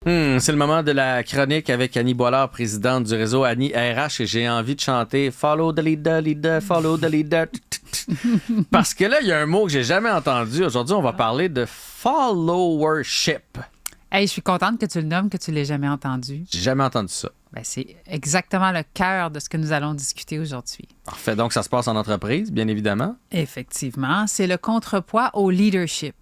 C'est le moment de la chronique avec Annie Boilard, présidente du réseau Annie RH, et j'ai envie de chanter « Follow the leader, leader, follow the leader ». Parce que là, il y a un mot que j'ai jamais entendu. Aujourd'hui, on va parler de followership. Hey, je suis contente que tu le nommes, que tu ne l'aies jamais entendu. J'ai jamais entendu ça. Ben, c'est exactement le cœur de ce que nous allons discuter aujourd'hui. Parfait. Donc, ça se passe en entreprise, bien évidemment. Effectivement, c'est le contrepoids au leadership.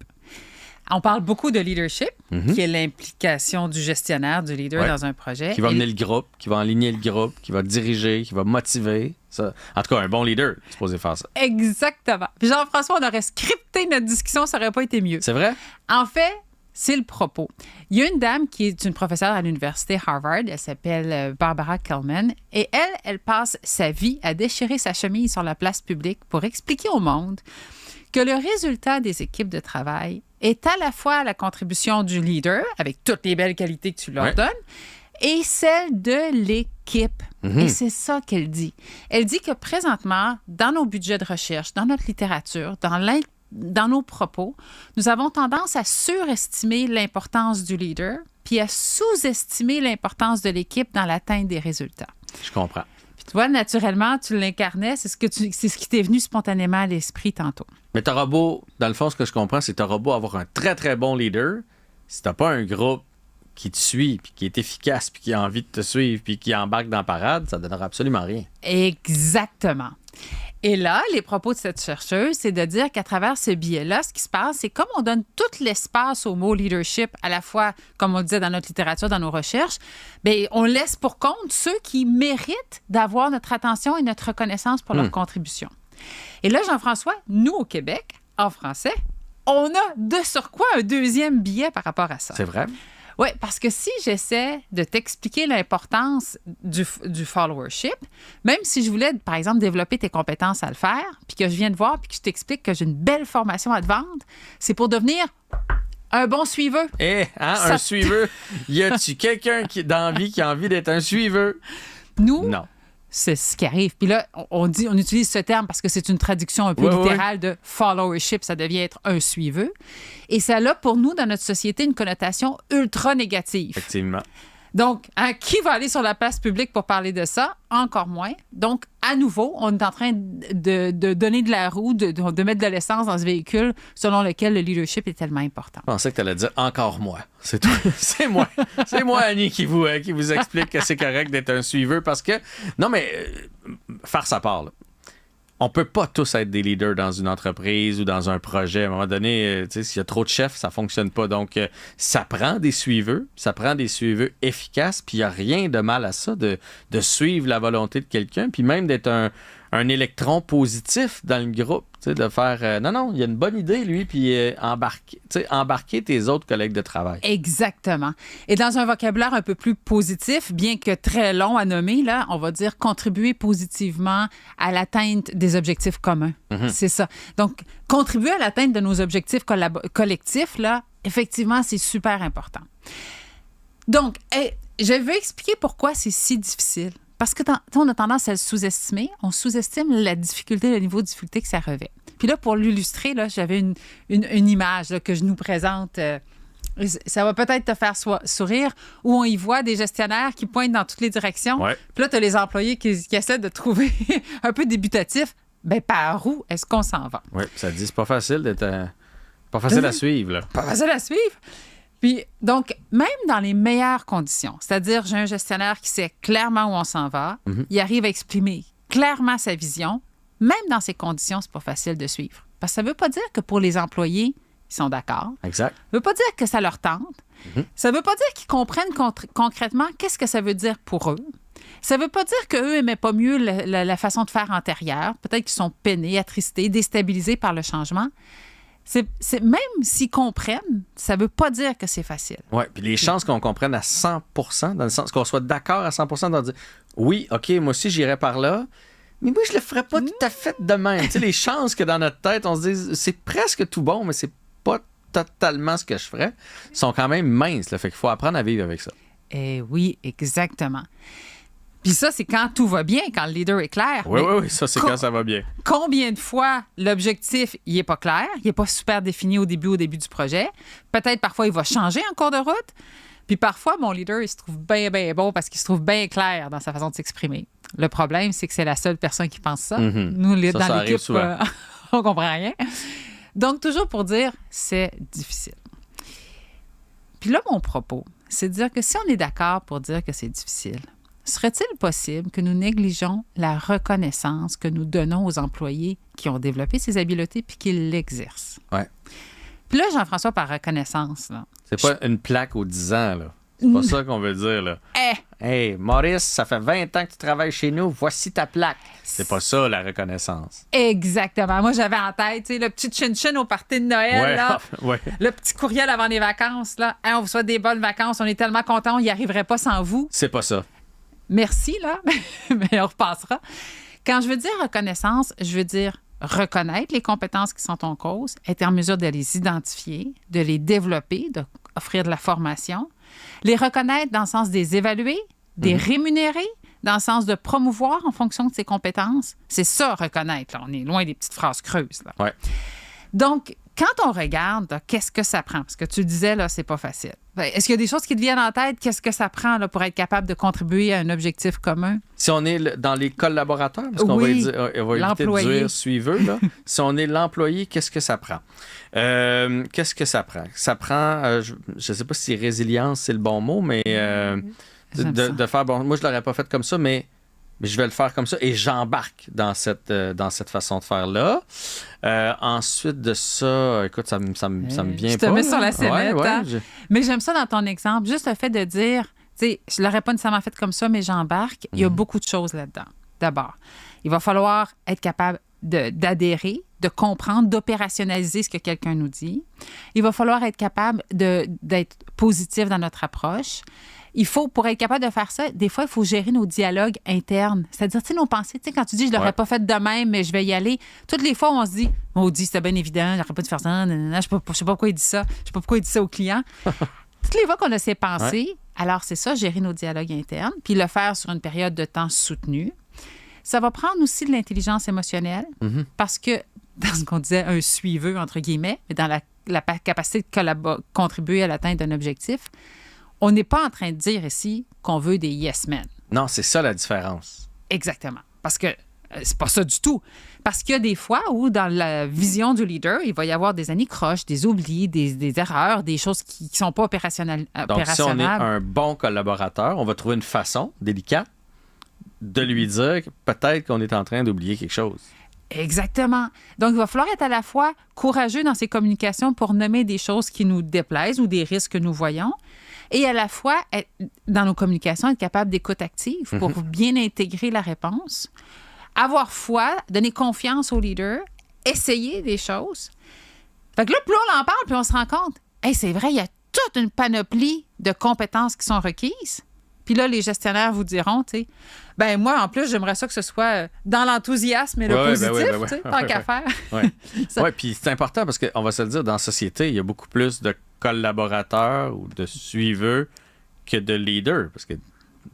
On parle beaucoup de leadership, qui est l'implication du gestionnaire, du leader dans un projet. Qui va mener le groupe, qui va aligner le groupe, qui va diriger, qui va motiver. Ça. En tout cas, un bon leader est supposé faire ça. Exactement. Puis Jean-François, on aurait scripté notre discussion, ça n'aurait pas été mieux. C'est vrai? En fait, c'est le propos. Il y a une dame qui est une professeure à l'université Harvard, elle s'appelle Barbara Kellman, et elle passe sa vie à déchirer sa chemise sur la place publique pour expliquer au monde que le résultat des équipes de travail est à la fois la contribution du leader, avec toutes les belles qualités que tu leur donnes, et celle de l'équipe. Et c'est ça qu'elle dit. Elle dit que présentement, dans nos budgets de recherche, dans notre littérature, dans nos propos, nous avons tendance à surestimer l'importance du leader puis à sous-estimer l'importance de l'équipe dans l'atteinte des résultats. Je comprends. Puis tu vois, naturellement, tu l'incarnais, c'est ce qui t'est venu spontanément à l'esprit tantôt. Mais t'auras beau, dans le fond, ce que je comprends, c'est que t'auras beau avoir un très, très bon leader, si t'as pas un groupe qui te suit, puis qui est efficace, puis qui a envie de te suivre, puis qui embarque dans la parade, ça donnera absolument rien. Exactement. Et là, les propos de cette chercheuse, c'est de dire qu'à travers ce biais-là, ce qui se passe, c'est comme on donne tout l'espace au mot leadership, à la fois, comme on disait dans notre littérature, dans nos recherches, bien, on laisse pour compte ceux qui méritent d'avoir notre attention et notre reconnaissance pour leur contribution. Et là, Jean-François, nous, au Québec, en français, on a de surcroît un deuxième biais par rapport à ça. C'est vrai? Oui, parce que si j'essaie de t'expliquer l'importance du followership, même si je voulais, par exemple, développer tes compétences à le faire, puis que je viens te voir, puis que je t'explique que j'ai une belle formation à te vendre, c'est pour devenir un bon suiveur. Un suiveur? Y a-tu quelqu'un dans la vie qui a envie d'être un suiveur? Nous? Non. C'est ce qui arrive. Puis là, on utilise ce terme parce que c'est une traduction un peu littérale de followership. Ça devient être un suiveur. Et ça a, pour nous, dans notre société, une connotation ultra négative. Effectivement. Donc, qui va aller sur la place publique pour parler de ça? Encore moins. Donc, à nouveau, on est en train de donner de la roue, de mettre de l'essence dans ce véhicule selon lequel le leadership est tellement important. Je pensais que tu allais dire « encore moi ». C'est toi. C'est moi. C'est moi, Annie, qui vous explique que c'est correct d'être un suiveur parce que... Non, mais faire sa part, là. On peut pas tous être des leaders dans une entreprise ou dans un projet. À un moment donné, s'il y a trop de chefs, ça fonctionne pas. Donc, ça prend des suiveurs. Ça prend des suiveurs efficaces. Puis, il n'y a rien de mal à ça, de suivre la volonté de quelqu'un. Puis même d'être un électron positif dans le groupe. De faire, non, il y a une bonne idée, lui, puis embarquer tes autres collègues de travail. Exactement. Et dans un vocabulaire un peu plus positif, bien que très long à nommer, là, on va dire contribuer positivement à l'atteinte des objectifs communs. C'est ça. Donc, contribuer à l'atteinte de nos objectifs collectifs, là, effectivement, c'est super important. Donc, je vais expliquer pourquoi c'est si difficile. Parce que on a tendance à le sous-estimer. On sous-estime la difficulté, le niveau de difficulté que ça revêt. Puis là, pour l'illustrer, là, j'avais une image là, que je nous présente. Ça va peut-être te faire sourire, où on y voit des gestionnaires qui pointent dans toutes les directions. Ouais. Puis là, tu as les employés qui essaient de trouver un peu débutatif. Bien, par où est-ce qu'on s'en va? Oui, ça dit, c'est pas facile d'être... pas facile à suivre, là. Pas facile à suivre. Puis, donc, même dans les meilleures conditions, c'est-à-dire, j'ai un gestionnaire qui sait clairement où on s'en va, il arrive à exprimer clairement sa vision, même dans ces conditions, c'est pas facile de suivre. Parce que ça veut pas dire que pour les employés, ils sont d'accord. Exact. Ça veut pas dire que ça leur tente. Ça veut pas dire qu'ils comprennent concrètement qu'est-ce que ça veut dire pour eux. Ça veut pas dire qu'eux aimaient pas mieux la façon de faire antérieure. Peut-être qu'ils sont peinés, attristés, déstabilisés par le changement. Même s'ils comprennent, ça ne veut pas dire que c'est facile. Oui, puis les chances qu'on comprenne à 100%, dans le sens qu'on soit d'accord à 100% de dire oui, OK, moi aussi j'irai par là, mais moi je le ferais pas tout à fait de même. Tu sais, les chances que dans notre tête, on se dise c'est presque tout bon, mais c'est pas totalement ce que je ferais, sont quand même minces. Là, fait qu'il faut apprendre à vivre avec ça. Oui, exactement. Puis ça, c'est quand tout va bien, quand le leader est clair. Oui, ça, c'est quand ça va bien. Combien de fois l'objectif, il n'est pas clair, il n'est pas super défini au début du projet. Peut-être parfois, il va changer en cours de route. Puis parfois, mon leader, il se trouve bien, bien bon parce qu'il se trouve bien clair dans sa façon de s'exprimer. Le problème, c'est que c'est la seule personne qui pense ça. Nous, Ça dans arrive l'équipe, souvent. on comprend rien. Donc, toujours pour dire, c'est difficile. Puis là, mon propos, c'est de dire que si on est d'accord pour dire que c'est difficile, serait-il possible que nous négligeons la reconnaissance que nous donnons aux employés qui ont développé ces habiletés puis qui l'exercent? Ouais. Puis là, Jean-François, par reconnaissance, là, C'est pas une plaque aux 10 ans, là. C'est pas ça qu'on veut dire, là. Hey, Maurice, ça fait 20 ans que tu travailles chez nous, voici ta plaque. C'est pas ça, la reconnaissance. Exactement. Moi, j'avais en tête, tu sais, le petit chin-chin au party de Noël, là. Ouais. Le petit courriel avant les vacances, là. Hey, on vous souhaite des bonnes vacances, on est tellement contents, on n'y arriverait pas sans vous. C'est pas ça. Merci, là, mais on repassera. Quand je veux dire reconnaissance, je veux dire reconnaître les compétences qui sont en cause, être en mesure de les identifier, de les développer, d'offrir de la formation, les reconnaître dans le sens des évaluer, des rémunérer, dans le sens de promouvoir en fonction de ses compétences. C'est ça, reconnaître. Là. On est loin des petites phrases creuses. Là. Ouais. Donc, quand on regarde, là, qu'est-ce que ça prend? Parce que tu le disais, là, c'est pas facile. Est-ce qu'il y a des choses qui te viennent en tête? Qu'est-ce que ça prend là, pour être capable de contribuer à un objectif commun? Si on est dans les collaborateurs, parce qu'on Oui, va éviter de dire suiveux, là. Si on est l'employé, qu'est-ce que ça prend? Qu'est-ce que ça prend? Ça prend, je ne sais pas si résilience, c'est le bon mot, mais de faire, bon, moi, je ne l'aurais pas fait comme ça, mais je vais le faire comme ça et j'embarque dans cette façon de faire-là. Ensuite de ça, écoute, ça me vient pas. Je te mets sur la sellette. Ouais, hein? Mais j'aime ça dans ton exemple. Juste le fait de dire, tu sais, je ne l'aurais pas nécessairement fait comme ça, mais j'embarque. Il y a beaucoup de choses là-dedans. D'abord, il va falloir être capable d'adhérer, de comprendre, d'opérationnaliser ce que quelqu'un nous dit. Il va falloir être capable d'être positif dans notre approche. Il faut, pour être capable de faire ça, des fois, il faut gérer nos dialogues internes. C'est-à-dire, tu sais, nos pensées, tu sais, quand tu dis « je l'aurais pas fait de même, mais je vais y aller », toutes les fois, on se dit « maudit, c'était bien évident, j'aurais pas dû faire ça, je sais pas pourquoi il dit ça, je sais pas pourquoi il dit ça au client ». Toutes les fois qu'on a ces pensées, alors c'est ça, gérer nos dialogues internes, puis le faire sur une période de temps soutenue. Ça va prendre aussi de l'intelligence émotionnelle, parce que, dans ce qu'on disait, un suiveux, entre guillemets, mais dans la capacité de contribuer à l'atteinte d'un objectif, on n'est pas en train de dire ici qu'on veut des yes men. Non, c'est ça la différence. Exactement. Parce que c'est pas ça du tout. Parce qu'il y a des fois où, dans la vision du leader, il va y avoir des anicroches, des oublis, des erreurs, des choses qui ne sont pas opérationnelles. Donc, si on est un bon collaborateur, on va trouver une façon délicate de lui dire que peut-être qu'on est en train d'oublier quelque chose. Exactement. Donc, il va falloir être à la fois courageux dans ses communications pour nommer des choses qui nous déplaisent ou des risques que nous voyons, et à la fois, dans nos communications, être capable d'écoute active pour bien intégrer la réponse, avoir foi, donner confiance au leader, essayer des choses. Fait que là, plus on en parle, plus on se rend compte, hey, c'est vrai, il y a toute une panoplie de compétences qui sont requises. Puis là, les gestionnaires vous diront, tu sais, ben moi, en plus, j'aimerais ça que ce soit dans l'enthousiasme et le positif, tu sais, tant qu'à faire. Oui, puis c'est important parce qu'on va se le dire, dans la société, il y a beaucoup plus de collaborateurs ou de suiveurs que de leaders. Parce que,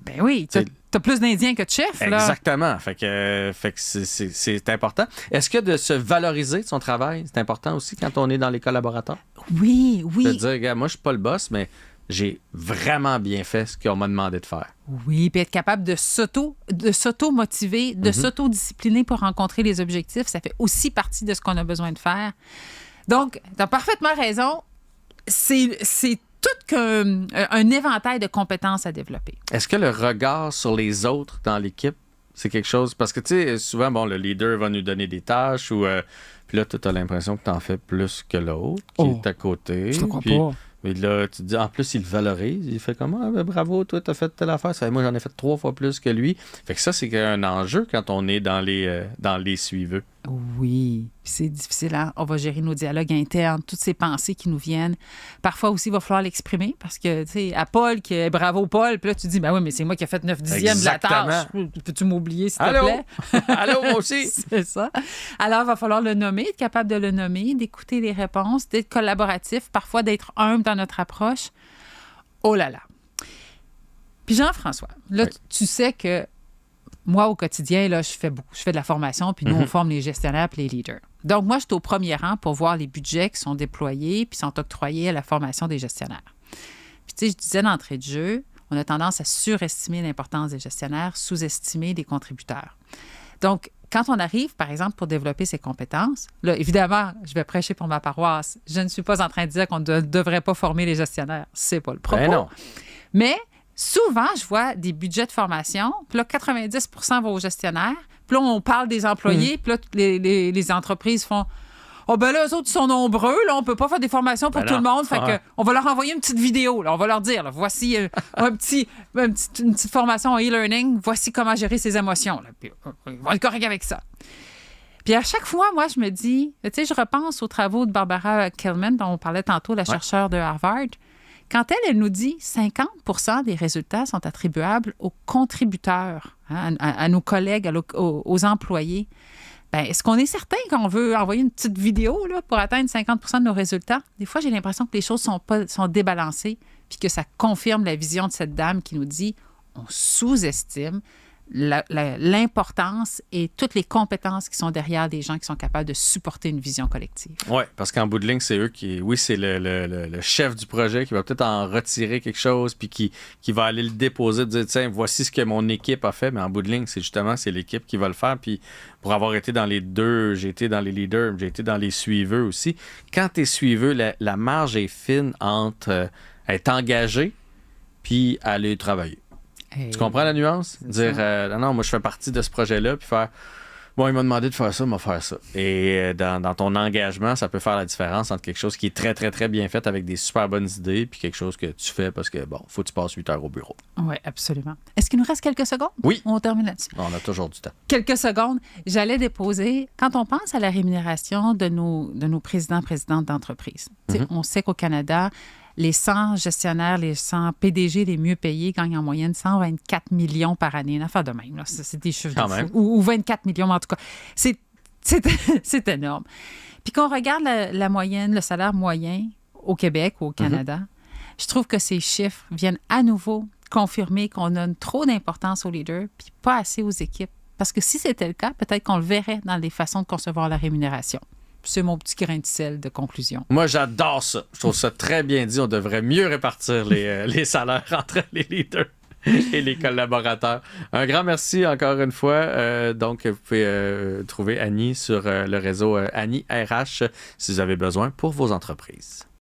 ben oui, t'as plus d'Indiens que de chefs, là. Exactement. Fait que c'est important. Est-ce que de se valoriser de son travail, c'est important aussi quand on est dans les collaborateurs? Oui. De dire, regarde, moi, je suis pas le boss, mais j'ai vraiment bien fait ce qu'on m'a demandé de faire. Oui, puis être capable de s'auto-motiver, de s'auto-discipliner pour rencontrer les objectifs, ça fait aussi partie de ce qu'on a besoin de faire. Donc, tu as parfaitement raison. C'est tout qu'un éventail de compétences à développer. Est-ce que le regard sur les autres dans l'équipe, c'est quelque chose... Parce que, tu sais, souvent, bon, le leader va nous donner des tâches ou... puis là, tu as l'impression que tu en fais plus que l'autre qui est à côté. Je te crois pas. Mais là, tu te dis, en plus, il le valorise. Il fait comment? Ah, ben, bravo, toi, t'as fait telle affaire. Moi, j'en ai fait 3 fois plus que lui. Fait que ça, c'est un enjeu quand on est dans les suiveux. Oui, c'est difficile. Hein? On va gérer nos dialogues internes, toutes ces pensées qui nous viennent. Parfois aussi, il va falloir l'exprimer parce que, tu sais, à Paul, qui est bravo Paul, puis là, tu dis, ben oui, mais c'est moi qui ai fait 9/10 de la tâche. Peux-tu m'oublier, s'il te plaît? Allô, moi aussi! C'est ça. Alors, il va falloir le nommer, être capable de le nommer, d'écouter les réponses, d'être collaboratif, parfois d'être humble dans notre approche. Oh là là! Puis Jean-François, là, tu sais que moi, au quotidien, là, je fais de la formation, puis nous, on forme les gestionnaires puis les leaders. Donc, moi, je suis au premier rang pour voir les budgets qui sont déployés puis sont octroyés à la formation des gestionnaires. Puis, tu sais, je disais d'entrée de jeu, on a tendance à surestimer l'importance des gestionnaires, sous-estimer les contributeurs. Donc, quand on arrive, par exemple, pour développer ses compétences, là, évidemment, je vais prêcher pour ma paroisse. Je ne suis pas en train de dire qu'on ne devrait pas former les gestionnaires. C'est pas le propos. Ben non. Mais souvent, je vois des budgets de formation, puis là, 90 vont aux gestionnaires, puis là, on parle des employés, puis là, les entreprises font « Oh, ben là, eux autres, ils sont nombreux, là, on peut pas faire des formations pour tout le monde, fait que on va leur envoyer une petite vidéo, là, on va leur dire, là, voici une petite formation en e-learning, voici comment gérer ses émotions, là, puis ils vont être corrects avec ça. » Puis à chaque fois, moi, je me dis, tu sais, je repense aux travaux de Barbara Kellman, dont on parlait tantôt, la chercheure de Harvard. Quand elle nous dit 50 des résultats sont attribuables aux contributeurs, hein, à nos collègues, aux employés, bien, est-ce qu'on est certain qu'on veut envoyer une petite vidéo là, pour atteindre 50 de nos résultats? Des fois, j'ai l'impression que les choses sont débalancées puis que ça confirme la vision de cette dame qui nous dit on sous-estime l'importance et toutes les compétences qui sont derrière des gens qui sont capables de supporter une vision collective. Oui, parce qu'en bout de ligne, c'est eux qui... Oui, c'est le chef du projet qui va peut-être en retirer quelque chose puis qui va aller le déposer, dire, tiens, voici ce que mon équipe a fait, mais en bout de ligne, c'est l'équipe qui va le faire. Puis pour avoir été dans les deux, j'ai été dans les leaders, j'ai été dans les suiveux aussi. Quand tu es suiveux, la marge est fine entre être engagé puis aller travailler. Hey, tu comprends la nuance? Dire, non, moi, je fais partie de ce projet-là, puis faire, bon, il m'a demandé de faire ça, il m'a faire ça. Et dans ton engagement, ça peut faire la différence entre quelque chose qui est très, très, très bien fait avec des super bonnes idées, puis quelque chose que tu fais parce que, bon, faut que tu passes 8 heures au bureau. Oui, absolument. Est-ce qu'il nous reste quelques secondes? Oui. On termine là-dessus. On a toujours du temps. Quelques secondes. J'allais déposer, quand on pense à la rémunération de nos présidents-présidentes d'entreprise, on sait qu'au Canada, les 100 gestionnaires, les 100 PDG les mieux payés gagnent en moyenne 124 millions par année. Une affaire de même. Là. C'est des chiffres de fou. Ou 24 millions, en tout cas. C'est énorme. Puis qu'on regarde la moyenne, le salaire moyen au Québec ou au Canada, je trouve que ces chiffres viennent à nouveau confirmer qu'on donne trop d'importance aux leaders puis pas assez aux équipes. Parce que si c'était le cas, peut-être qu'on le verrait dans les façons de concevoir la rémunération. C'est mon petit grain de sel de conclusion. Moi, j'adore ça. Je trouve ça très bien dit. On devrait mieux répartir les salaires entre les leaders et les collaborateurs. Un grand merci encore une fois. Donc, vous pouvez trouver Annie sur le réseau Annie RH si vous avez besoin pour vos entreprises.